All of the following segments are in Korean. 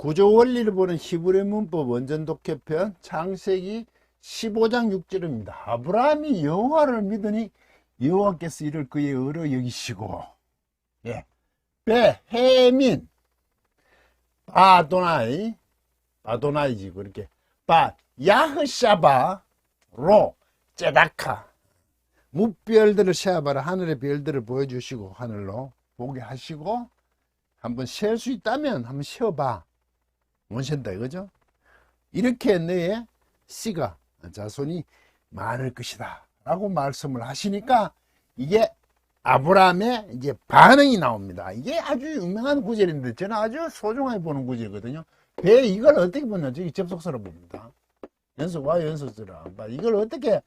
구조 원리를 보는 히브리 문법 원전 독해편 창세기 15장 6절입니다. 아브라함이 여호와를 믿으니 여호와께서 이를 그의 의로 여기시고, 예, 베헤민 바도나이지 그렇게 야흐샤바로 째다카 무별들을 세어봐라. 하늘의 별들을 보여주시고 하늘로 보게 하시고, 한번 셀 수 있다면 한번 세어봐. 못 센다 이거죠. 이렇게 너의 씨가 자손이 많을 것이다 라고 말씀을 하시니까 이게 아브라함의 이제 반응이 나옵니다. 이게 아주 유명한 구절인데 저는 아주 소중하게 보는 구절이거든요. 배 이걸 어떻게 보냐. 저기 접속사로 봅니다. 연속과 연속사라. 이걸 어떻게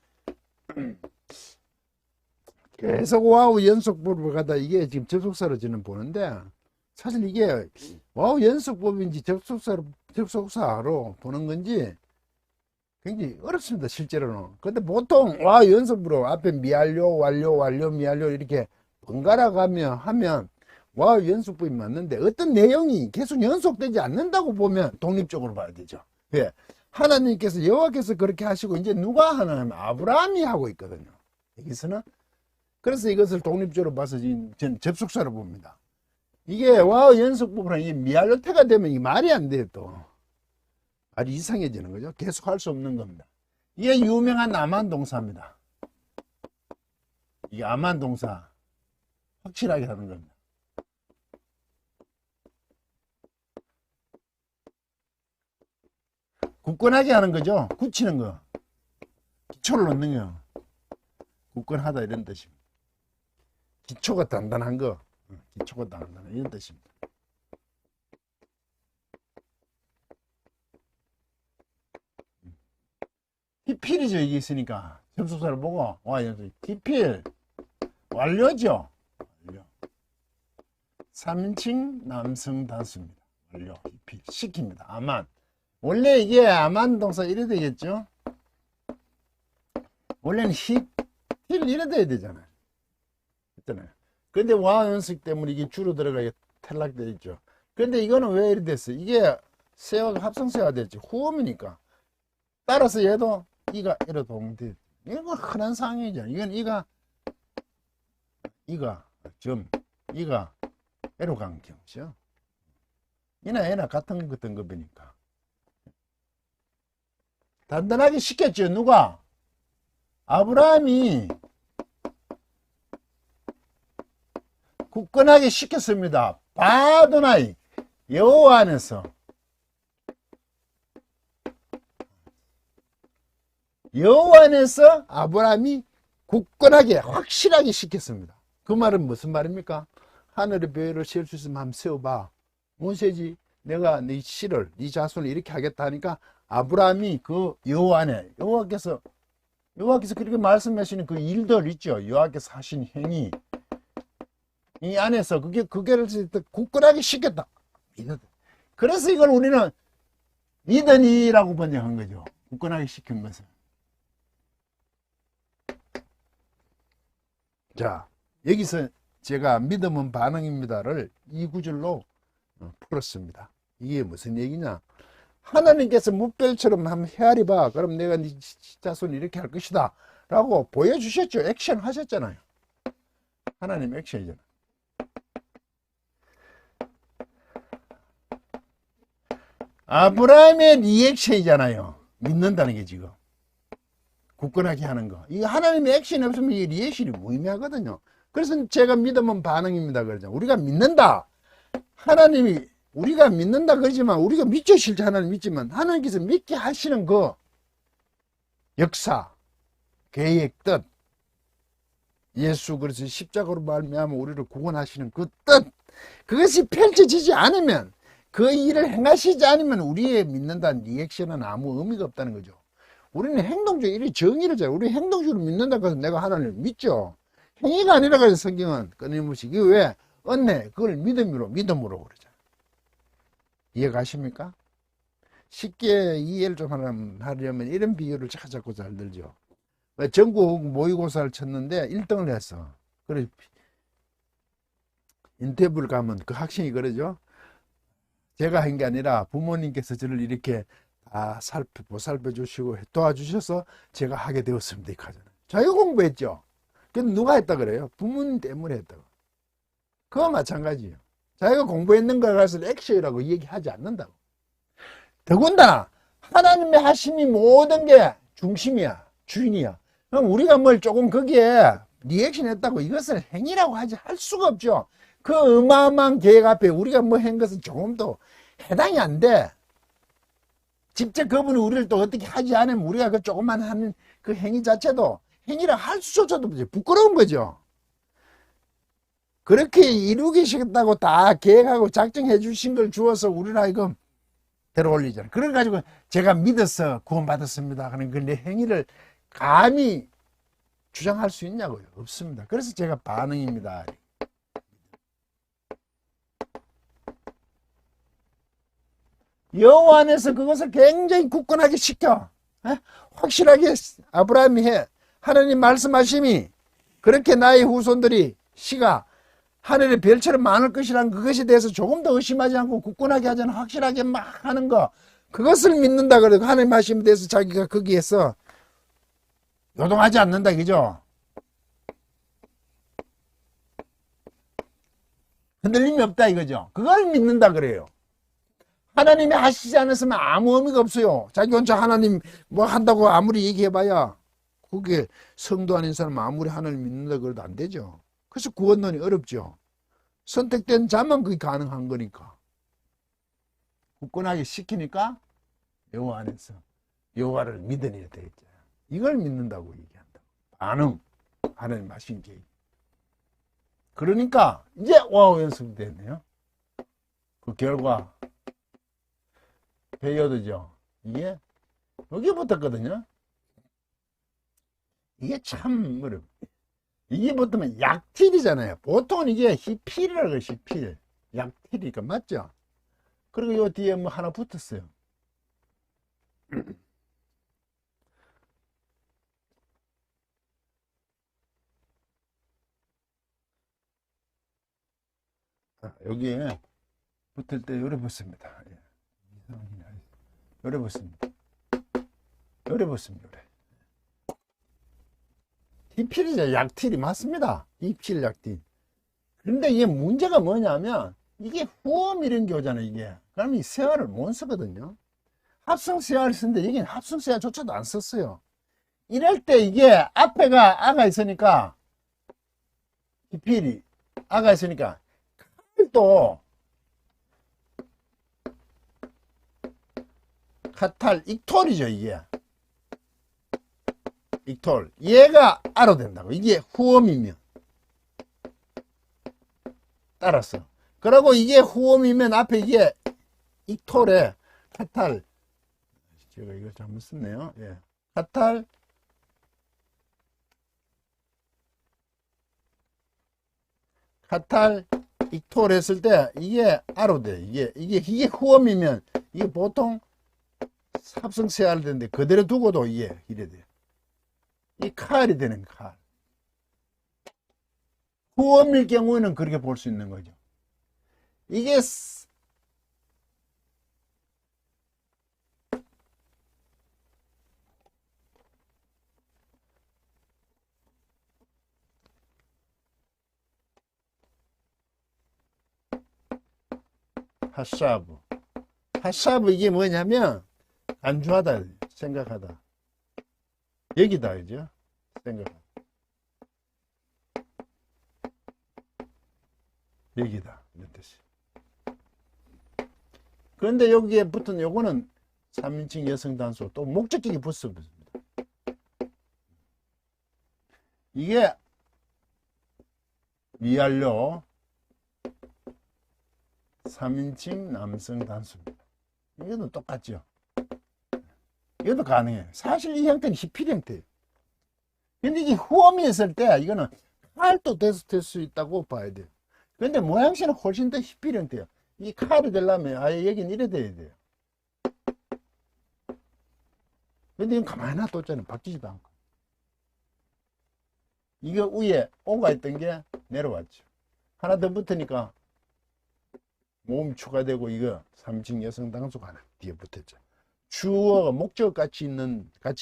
계속 와우 연속법을 가다 이게 지금 접속사로 저는 보는데, 사실 이게 와우 연속법인지 접속사로 보는 건지 굉장히 어렵습니다, 실제로는. 근데 보통 와 연속으로 앞에 미완료, 완료, 미완료 이렇게 번갈아 가며 하면 와 연속법이 맞는데, 어떤 내용이 계속 연속되지 않는다고 보면 독립적으로 봐야 되죠. 예. 하나님께서 여호와께서 그렇게 하시고 이제 누가 하냐면 아브라함이 하고 있거든요, 여기서는. 그래서 이것을 독립적으로 봐서 전 접속사로 봅니다. 이게 와 연속법으로 이게 미완료태가 되면 이 말이 안 돼요. 또 말이 이상해지는 거죠. 계속 할 수 없는 겁니다. 이게 유명한 아만 동사입니다. 이게 아만 동사 확실하게 하는 겁니다. 굳건하게 하는 거죠. 굳히는 거, 기초를 넣는 거, 굳건하다 이런 뜻입니다. 기초가 단단한 거, 기초가 단단한 이런 뜻입니다. 디필이죠. 이게 있으니까 접속사를 보고 와 디필 완료죠. 완료. 3인칭 남성 단수입니다. 완료. 디필 시킵니다. 아만. 원래 이게 아만 동사 이래 되겠죠. 원래는 힐 이래 돼야 되잖아요. 있잖아요. 근데 와 연습 때문에 이게 주로 들어가게 탈락되어 있죠. 근데 이거는 왜 이래 됐어요? 이게 세어가 합성세어가 됐죠. 후음이니까. 따라서 얘도 이가 이로 동태. 이건 흔한 상황이죠. 이건 이가 이가 에로 간 경우죠. 이나 얘나 같은 급이니까. 단단하게 시켰죠. 누가? 아브라함이 굳건하게 시켰습니다. 바도나이 여호와 안에서, 여호와 안에서 아브라함이 굳건하게 확실하게 시켰습니다. 그 말은 무슨 말입니까? 하늘의 별을 셀 수 있으면 한번 세워봐. 못 세지. 내가 네 씨를, 네 자손을 이렇게 하겠다 하니까 아브라함이 그 여호와 안에, 여호와께서 그렇게 말씀하시는 그 일들 있죠. 여호와께서 하신 행위, 이 안에서 그게를 굳건하게 시켰다. 그래서 이걸 우리는 믿으니라고 번역한 거죠. 굳건하게 시킨 것을. 자, 여기서 제가 믿음은 반응입니다를 이 구절로 풀었습니다. 이게 무슨 얘기냐? 하나님께서 무별처럼 한번 헤아리 봐. 그럼 내가 네 자손 이렇게 할 것이다 라고 보여주셨죠. 액션 하셨잖아요. 하나님 액션이잖아요. 아브라함의 리액션이잖아요. 믿는다는 게 지금 굳건하게 하는 거. 이 하나님의 액션이 없으면 이 리액션이 무의미하거든요. 그래서 제가 믿으면 반응입니다 그러죠. 우리가 믿는다. 하나님이 우리가 믿는다 그러지만, 우리가 믿죠. 실제 하나님 믿지만 하나님께서 믿게 하시는 그 역사, 계획, 뜻, 예수 그리스도의 십자가로 말미암아 우리를 구원하시는 그 뜻, 그것이 펼쳐지지 않으면, 그 일을 행하시지 않으면 우리의 믿는다는 리액션은 아무 의미가 없다는 거죠. 우리는 행동적으로 이리 정의를 잘, 우리 행동적으로 믿는다고 해서 내가 하나님을 믿죠. 행위가 아니라 그래서 성경은 끊임없이, 이게 왜? 은혜, 그걸 믿음으로 그러잖아요. 이해가십니까? 쉽게 이해를 좀 하려면 이런 비유를 자꾸 잘 들죠. 전국 모의고사를 쳤는데 1등을 했어. 그래 인터뷰를 가면 그 학생이 그러죠. 제가 한 게 아니라 부모님께서 저를 이렇게 다 보살펴주시고 도와주셔서 제가 하게 되었습니다. 이 과정은. 자기가 공부했죠. 근데 누가 했다 그래요? 부모님 때문에 했다고. 그거 마찬가지예요. 자기가 공부했는 걸 가서 액션이라고 얘기하지 않는다고. 더군다나 하나님의 하심이 모든 게 중심이야. 주인이야. 그럼 우리가 뭘 조금 거기에 리액션 했다고 이것을 행위라고 할 수가 없죠. 그 어마어마한 계획 앞에 우리가 뭐 한 것은 조금도 해당이 안 돼. 직접 그분이 우리를 또 어떻게 하지 않으면 우리가 그 조금만 하는 그 행위 자체도 행위라 할 수조차도 부끄러운 거죠. 그렇게 이루기시겠다고 다 계획하고 작정해 주신 걸 주어서 우리를 하여금 데려올리잖아요. 그래가지고 제가 믿어서 구원받았습니다 하는 그 내 행위를 감히 주장할 수 있냐고요? 없습니다. 그래서 제가 반응입니다. 여호와 안에서 그것을 굉장히 굳건하게 시켜. 확실하게 아브라함이 해. 하나님 말씀하심이 그렇게 나의 후손들이 씨가 하늘의 별처럼 많을 것이라는 그것에 대해서 조금 더 의심하지 않고 굳건하게 하잖아. 확실하게 막 하는 거. 그것을 믿는다 그래도 하나님 말씀에 대해서 자기가 거기에서 요동하지 않는다. 그죠? 흔들림이 없다 이거죠. 그걸 믿는다 그래요. 하나님이 하시지 않았으면 아무 의미가 없어요. 자기 혼자 하나님 뭐 한다고 아무리 얘기해봐야 그게 성도 아닌 사람 아무리 하나님 믿는다 그래도 안 되죠. 그래서 구원론이 어렵죠. 선택된 자만 그게 가능한 거니까. 굳건하게 시키니까 여호와 안에서 여호와를 믿으니 되겠죠. 이걸 믿는다고 얘기한다. 반응. 하나님 하신 게. 그러니까 이제 와우 연습이 됐네요. 그 결과 배워도죠. 이게 여기 붙었거든요. 이게 참 어려워. 이게 붙으면 약틸이잖아요. 보통은 이게 히필이라고 해요. 히필. 약틸이니까 맞죠? 그리고 요 뒤에 뭐 하나 붙었어요. 여기에 붙을 때 요래 붙습니다. 요래 붙습니다. 요래 붙습니다. 요래. 히필이죠. 약틸이 맞습니다. 히필 약틸. 그런데 이게 문제가 뭐냐면 이게 후엄 이런 게 오잖아요. 이게. 그러면 이 세화를 못 쓰거든요. 합성 세화를 쓰는데 여기는 합성 세화조차도 안 썼어요. 이럴 때 이게 앞에가 아가 있으니까 히필이 아가 있으니까 칼도 카탈 익톨이죠. 이게 익톨. 얘가 아로 된다고. 이게 후엄이면 따라서. 그리고 이게 후엄이면 앞에 이게 익톨에 카탈. 제가 이거 잘못 썼네요. 예. 카탈 익톨 했을 때 이게 아로 돼. 이게 후엄이면 이게 보통 합성 세화를 되는데 그대로 두고도 이게 이래 돼요. 이 칼이 되는 칼. 후엄일 경우에는 그렇게 볼 수 있는 거죠. 이게 핫샤브 이게 뭐냐면 안주하다 생각하다 여기다 그죠? 생각하다 여기다 이런 뜻이. 그런데 여기에 붙은 요거는 3인칭 여성 단수 또 목적격이 붙습니다. 이게 미완료 3인칭 남성 단수입니다. 이것도 똑같죠. 이것도 가능해요. 사실 이 형태는 히필 형태예요. 근데 이게 후엄이 있을 때 이거는 칼도 될 수 있다고 봐야 돼요. 근데 모양새는 훨씬 더 히필 형태예요. 이 칼이 되려면 아예 여기는 이래 돼야 돼요. 근데 이건 가만히 놔뒀잖아요. 바뀌지도 않고. 이거 위에 오가 있던 게 내려왔죠. 하나 더 붙으니까 모음 추가되고 이거 3인칭 여성 단수가 하나 뒤에 붙었죠. 주어가 목적 같이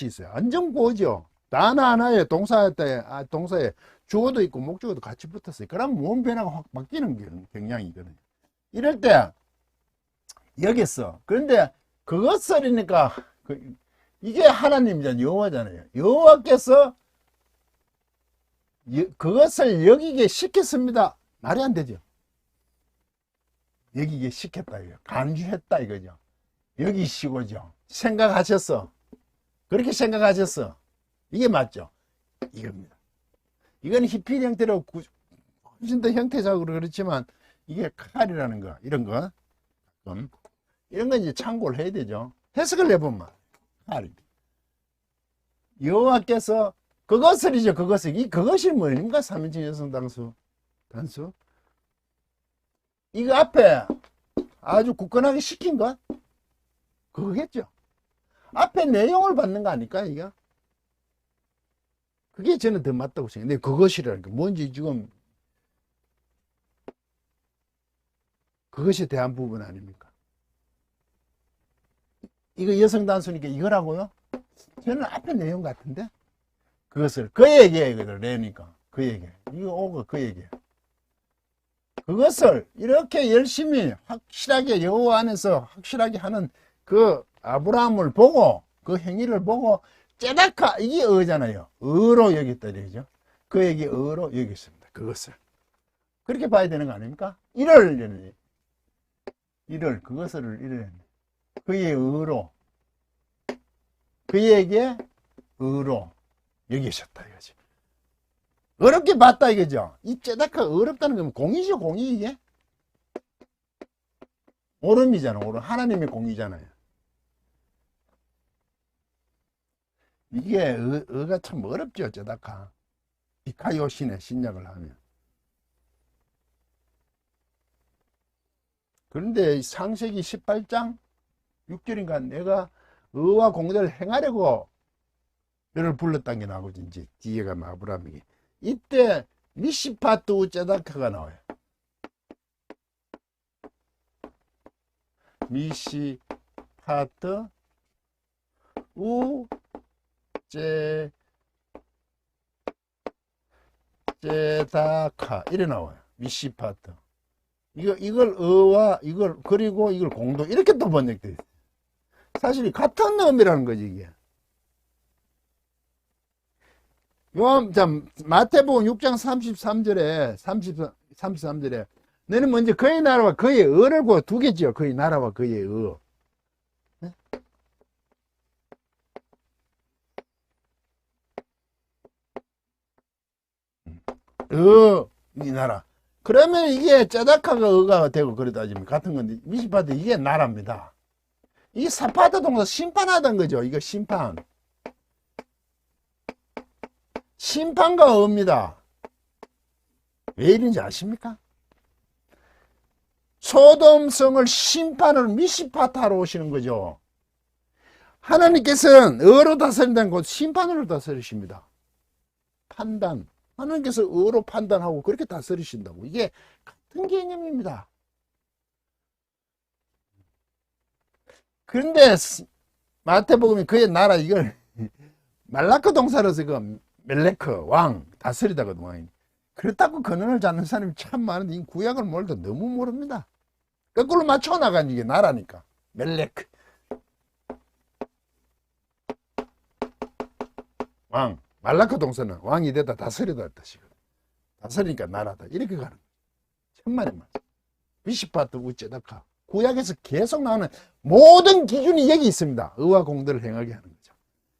있어요. 완전 고죠. 단어 하나에 동사에 주어도 있고 목적어도 같이 붙었어요. 그럼 모음 변화가 확 바뀌는 경향이거든요. 이럴 때 여기서 그런데 그것을이니까 이게 하나님이잖아요. 여호와잖아요. 여호와께서 그것을 여기게 시켰습니다. 말이 안 되죠. 여기게 시켰다 이거 간주했다 이거죠. 여기시고죠. 생각하셨어. 그렇게 생각하셨어. 이게 맞죠? 이겁니다. 이건 히필 형태로 훨씬 더 형태적으로 그렇지만 이게 칼이라는 거 이런 거 이런 건 이제 참고를 해야 되죠. 해석을 해보면 칼. 여호와께서 그것을이죠. 그것이 뭐입니까? 3인칭 여성 단수. 이거 앞에 아주 굳건하게 시킨 것 그거겠죠. 앞에 내용을 받는 거 아닐까 이게? 그게 저는 더 맞다고 생각해요. 근데 그것이라는 게 뭔지 지금 그것에 대한 부분 아닙니까? 이거 여성 단수니까 이거라고요? 저는 앞에 내용 같은데 그것을 그 얘기예요. 그러니까 그 얘기. 이거 오고 그 얘기예요. 그것을 이렇게 열심히 확실하게 여호와 안에서 확실하게 하는 그 아브라함을 보고 그 행위를 보고 째다카 이게 어잖아요. 어로 여겼다 이거죠. 그에게 어로 여겼습니다. 그것을 그렇게 봐야 되는 거 아닙니까? 이를 그것을 이를 그의 어로 그에게 어로 여기셨다 이거지. 어렵게 봤다 이거죠. 이 째다카 어렵다는 건 공이죠. 공이 이게 오름이잖아. 오름 하나님의 공이잖아요. 이게 어가 참 어렵죠. 째다카 이카요신의 신약을 하면. 그런데 창세기 18장 6절인가 내가 어와 공대를 행하려고 너를 불렀다는 게 나오지. 이제 뒤에 가면 아브라함에게 이때 미시파트 째다카가 나와요. 미시파트 우 째다카 이래 나와요. 미시파트 이걸 어와 이걸 그리고 이걸 공도 이렇게 또 번역돼 있어요. 사실 같은 의미라는 거지 이게. 마태복음 6장 33절에 너는 먼저 그의 나라와 그의 의를 구하 두 개죠. 그의 나라와 그의 의. 이 나라. 그러면 이게 째다카가 의가 되고 그러다 지금 같은 건데 미시파트 이게 나라입니다. 이게 사파트 동사 심판하던 거죠. 이거 심판. 심판과 의입니다. 왜 이런지 아십니까? 소돔성을 심판을 미시파타로 오시는 거죠. 하나님께서는 의로 다스린다는 것 심판으로 다스리십니다. 판단. 하나님께서 의로 판단하고 그렇게 다스리신다고. 이게 같은 개념입니다. 그런데 마태복음이 그의 나라 이걸 말라크 동사로서 그 멜레크 왕 다스리다거든. 왕이. 그렇다고 근원을 잡는 사람이 참 많은데 이 구약을 몰라도 너무 모릅니다. 거꾸로 맞춰 나간 이게 나라니까. 멜레크 왕. 말라크 동사는 왕이 되다 다스리다 할 뜻이거든. 다스리니까 나라다. 이렇게 가는 거죠. 천만의 말씀. 미시파트 우째다카. 구약에서 계속 나오는 모든 기준이 여기 있습니다. 의와 공도를 행하게 하는 거죠.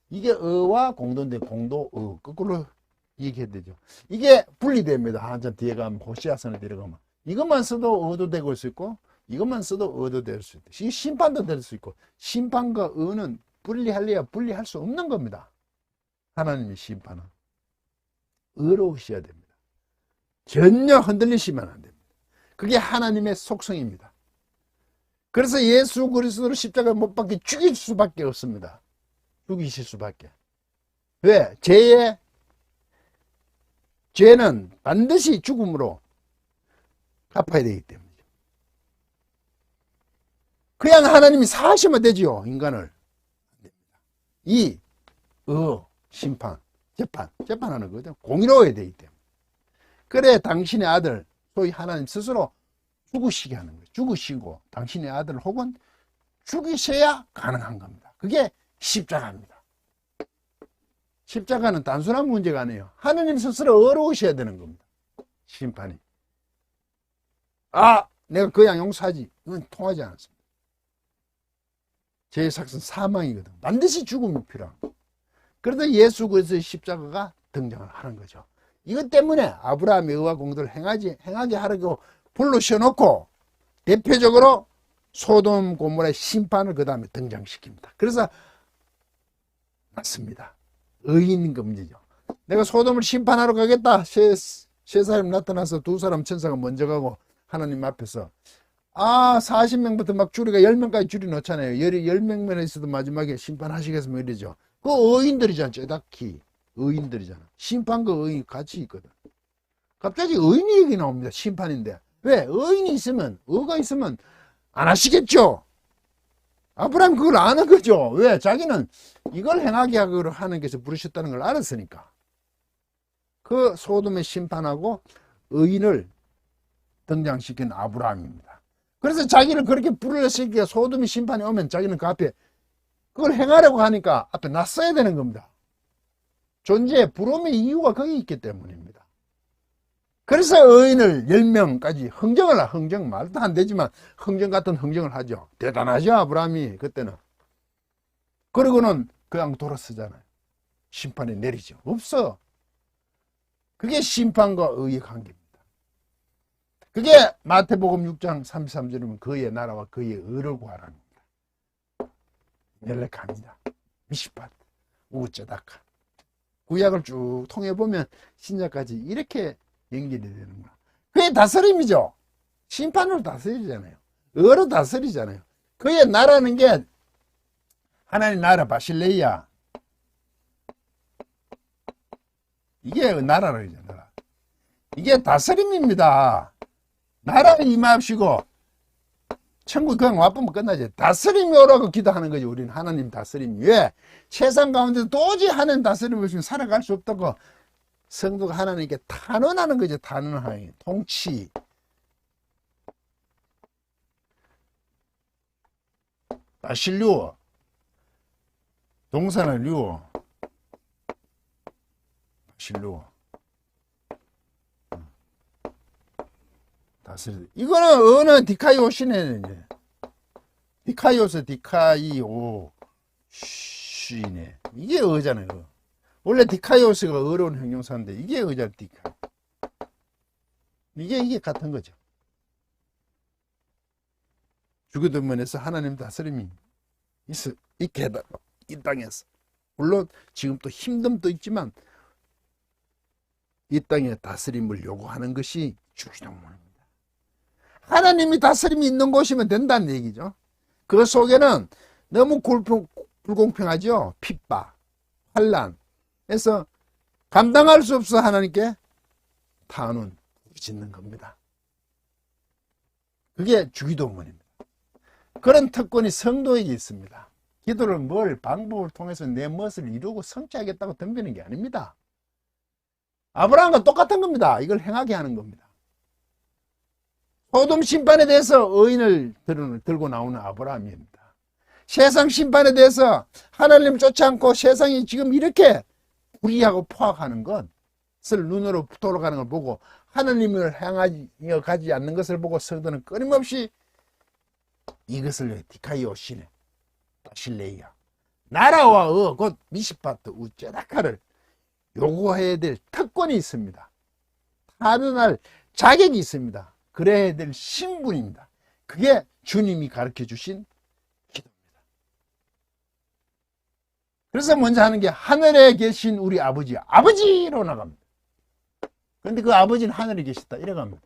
이게 의와 공도인데 공도 의. 거꾸로 얘기해야 되죠. 이게 분리됩니다. 한참 뒤에 가면 호시아선에 들어가면 이것만 써도 의도 되고 있을 수 있고 이것만 써도 의도 될 수 있다. 이 심판도 될 수 있고 심판과 의는 분리할래야 분리할 수 없는 겁니다. 하나님의 심판은 의로우셔야 됩니다. 전혀 흔들리시면 안 됩니다. 그게 하나님의 속성입니다. 그래서 예수 그리스도를 십자가에 못 박혀 죽일 수밖에 없습니다. 죽이실 수밖에. 왜? 죄는 반드시 죽음으로 갚아야 되기 때문이죠. 그냥 하나님이 사하시면 되지요, 인간을. 이, 심판, 재판하는 거거든. 공의로워야 되기 때문에. 그래, 당신의 아들, 소위 하나님 스스로 죽으시게 하는 거예요. 죽으시고, 당신의 아들 혹은 죽이셔야 가능한 겁니다. 그게 십자가입니다. 십자가는 단순한 문제가 아니에요. 하나님 스스로 어려우셔야 되는 겁니다. 심판이. 내가 그 양 용서하지. 이건 통하지 않았습니다. 죄의 삭은 사망이거든. 반드시 죽음이 필요한 거예요. 그러다 예수 그리스도의 십자가가 등장을 하는 거죠. 이것 때문에 아브라함의 의와 공도를 행하게 하려고 불러셔놓고 대표적으로 소돔 고모라의 심판을 그 다음에 등장시킵니다. 그래서 맞습니다. 의인인 문제죠. 내가 소돔을 심판하러 가겠다. 세 사람 나타나서 두 사람 천사가 먼저 가고 하나님 앞에서 40명부터 막 줄이가 10명까지 줄이 넣잖아요. 10명만 있어도 마지막에 심판하시겠으면 이러죠. 그 의인들이잖아. 쩌닥히 의인들이잖아. 심판과 의인이 같이 있거든. 갑자기 의인 얘기 나옵니다. 심판인데. 왜? 의인이 있으면, 의가 있으면 안 하시겠죠. 아브라함 그걸 아는 거죠. 왜? 자기는 이걸 행하게 하는 것에서 부르셨다는 걸 알았으니까. 그 소돔의 심판하고 의인을 등장시킨 아브라함입니다. 그래서 자기를 그렇게 부르셨으니까 소돔의 심판이 오면 자기는 그 앞에 그걸 행하려고 하니까 앞에 낯서야 되는 겁니다. 존재의 부름의 이유가 거기 있기 때문입니다. 그래서 의인을 10명까지 흥정 말도 안 되지만 흥정 같은 흥정을 하죠. 대단하죠, 아브라함이 그때는. 그러고는 그냥 돌아서잖아요. 심판이 내리죠. 없어. 그게 심판과 의의 관계입니다. 그게 마태복음 6장 33절에 보면 그의 나라와 그의 의를 구하라는 겁니다. 멜렉합니다. 미시팟, 우쩌다카. 구약을 쭉 통해보면 신약까지 이렇게 연결이 되는구나. 그게 다스림이죠. 심판으로 다스리잖아요. 의로 다스리잖아요. 그의 나라는 게 하나님 나라 바실레이야. 이게 나라라 그러잖아. 이게 다스림입니다. 나라에 임하시고 천국 그냥 와보면 끝나지. 다스림이 오라고 기도하는 거지. 우리는 하나님 다스림이. 왜? 세상 가운데 도저히 하나님 다스림 없이 살아갈 수 없다고 성도가 하나님께 탄원하는 거죠. 탄원하는 통치. 바실류어. 동사는 류어. 바실류어. 다스리. 이거는 어느 디카이오시네. 디카이오스 디카이오 시네. 이게 어잖아요. 원래 디카이오스가 어려운 형용사인데 이게 어잖아. 디카. 이게 같은 거죠. 죽어든 면에서 하나님 다스림이 있게 해달라. 이 땅에서. 물론 지금 또 힘듦도 있지만 이 땅에 다스림을 요구하는 것이 주기도문입니다. 하나님이 다스림이 있는 곳이면 된다는 얘기죠. 그 속에는 너무 불공평하죠. 핍박, 환난. 그래서 감당할 수 없어 하나님께 탄원 짓는 겁니다. 그게 주기도문입니다. 그런 특권이 성도에게 있습니다. 기도를 방법을 통해서 내 멋을 이루고 성취하겠다고 덤비는 게 아닙니다. 아브라함과 똑같은 겁니다. 이걸 행하게 하는 겁니다. 소돔 심판에 대해서 의인을 들고 나오는 아브라함입니다. 세상 심판에 대해서 하나님 쫓지 않고 세상이 지금 이렇게 불의하고 포악하는 것을 눈으로 돌아가는 걸 보고 하나님을 향하여 가지 않는 것을 보고 성도는 끊임없이 이것을 디카이오시네 바실레이야 나라와 곧 미시파트 우쩌다카를 요구해야 될 특권이 있습니다. 탄원할 자격이 있습니다. 그래야 될 신분입니다. 그게 주님이 가르쳐 주신 기도입니다. 그래서 먼저 하는 게 하늘에 계신 우리 아버지로 나갑니다. 그런데 그 아버지는 하늘에 계시다 이래갑니다.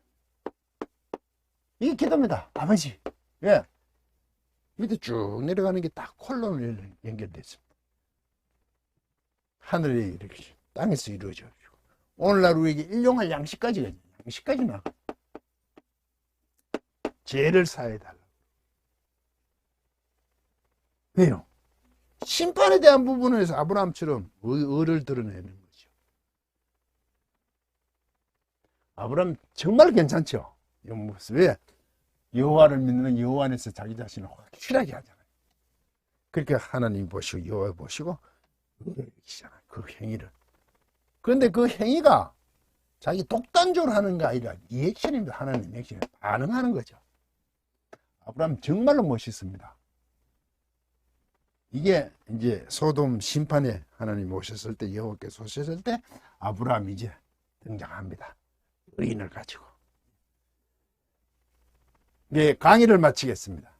이게 기도입니다. 아버지. 예. 밑에 쭉 내려가는 게 딱 콜론으로 연결되어 있습니다. 하늘에 이렇게 땅에서 이루어져 가지고 오늘날 우리에게 일용할 양식까지 나가. 죄를 사해달라. 왜요? 심판에 대한 부분에서 아브라함처럼 의를 드러내는 거죠. 아브라함 정말 괜찮죠? 왜? 여호와를 믿는 여호와 안에서 자기 자신을 확실하게 하잖아요. 그러니까 하나님 보시고 여호와 보시고 의를 여기시잖아요. 그 행위를. 그런데 그 행위가 자기 독단적으로 하는 게 아니라 이 액션입니다. 하나님 액션에 반응하는 거죠. 아브라함 정말로 멋있습니다. 이게 이제 소돔 심판에 하나님 오셨을 때, 여호와께서 오셨을 때 아브라함이 이제 등장합니다. 의인을 가지고. 네, 강의를 마치겠습니다.